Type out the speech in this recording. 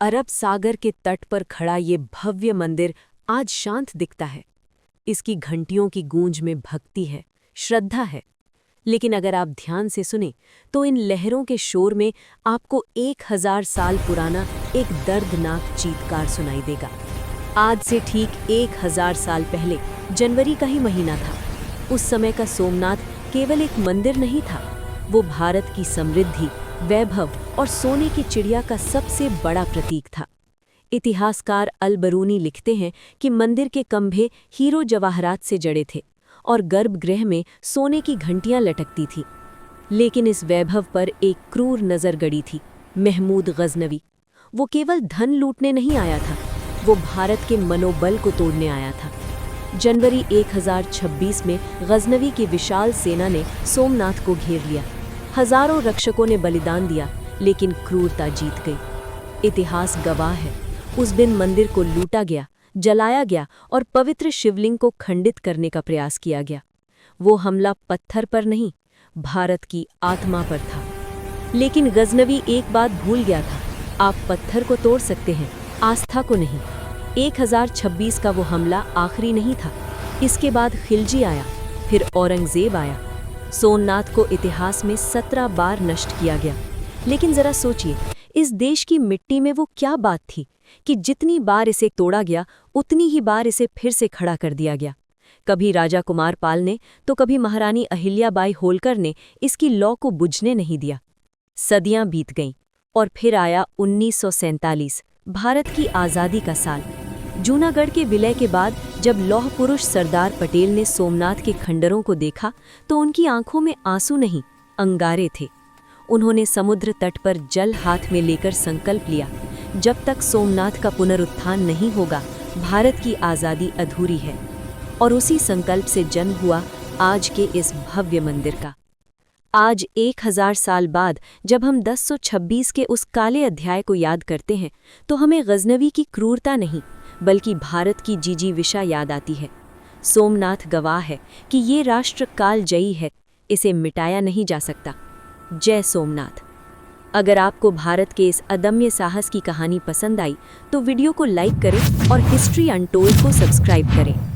अरब सागर के तट पर खड़ा ये भव्य मंदिर आज शांत दिखता है। इसकी घंटियों की गूंज में भक्ति है, श्रद्धा है। लेकिन अगर आप ध्यान से सुने तो इन लहरों के शोर में आपको 1000 साल पुराना एक दर्दनाक चीत्कार सुनाई देगा। आज से ठीक 1000 साल पहले जनवरी का ही महीना था। उस समय का सोमनाथ केवल एक मंदिर नहीं था, वो भारत की समृद्धि, वैभव और सोने की चिड़िया का सबसे बड़ा प्रतीक था। इतिहासकार अल-बरूनी लिखते हैं कि मंदिर के खंभे हीरो जवाहरात से जड़े थे और गर्भगृह में सोने की घंटियां लटकती थी। लेकिन इस वैभव पर एक क्रूर नज़र गड़ी थी, महमूद गजनवी। वो केवल धन लूटने नहीं आया था, वो भारत के मनोबल को तोड़ने आया था। जनवरी 1026 में गजनवी की विशाल सेना ने सोमनाथ को घेर लिया। हजारों रक्षकों ने बलिदान दिया, लेकिन क्रूरता जीत गई। इतिहास गवाह है, उस दिन मंदिर को लूटा गया, जलाया गया और पवित्र शिवलिंग को खंडित करने का प्रयास किया गया। वो हमला पत्थर पर नहीं, भारत की आत्मा पर था। लेकिन गजनवी एक बात भूल गया था, आप पत्थर को तोड़ सकते हैं, आस्था को नहीं। 1026 का वो हमला आखिरी नहीं था। इसके बाद खिलजी आया, फिर औरंगजेब आया। सोमनाथ को इतिहास में 17 बार नष्ट किया गया। लेकिन जरा सोचिए, इस देश की मिट्टी में वो क्या बात थी कि जितनी बार इसे तोड़ा गया उतनी ही बार इसे फिर से खड़ा कर दिया गया। कभी राजा कुमार पाल ने तो कभी महारानी अहिल्याबाई होलकर ने इसकी लौ को बुझने नहीं दिया। सदियां बीत गईं और फिर आया 1947, भारत की आज़ादी का साल। जूनागढ़ के विलय के बाद जब लौह पुरुष सरदार पटेल ने सोमनाथ के खंडरों को देखा तो उनकी आंखों में आंसू नहीं, अंगारे थे। उन्होंने समुद्र तट पर जल हाथ में लेकर संकल्प लिया, जब तक सोमनाथ का पुनरुत्थान नहीं होगा भारत की आज़ादी अधूरी है। और उसी संकल्प से जन्म हुआ आज के इस भव्य मंदिर का। आज 1000 साल बाद जब हम 1026 के उस काले अध्याय को याद करते हैं तो हमें गजनवी की क्रूरता नहीं बल्कि भारत की जिजीविषा याद आती है। सोमनाथ गवाह है कि ये राष्ट्र कालजयी है, इसे मिटाया नहीं जा सकता। जय सोमनाथ। अगर आपको भारत के इस अदम्य साहस की कहानी पसंद आई तो वीडियो को लाइक करें और हिस्ट्री अनटोल्ड को सब्सक्राइब करें।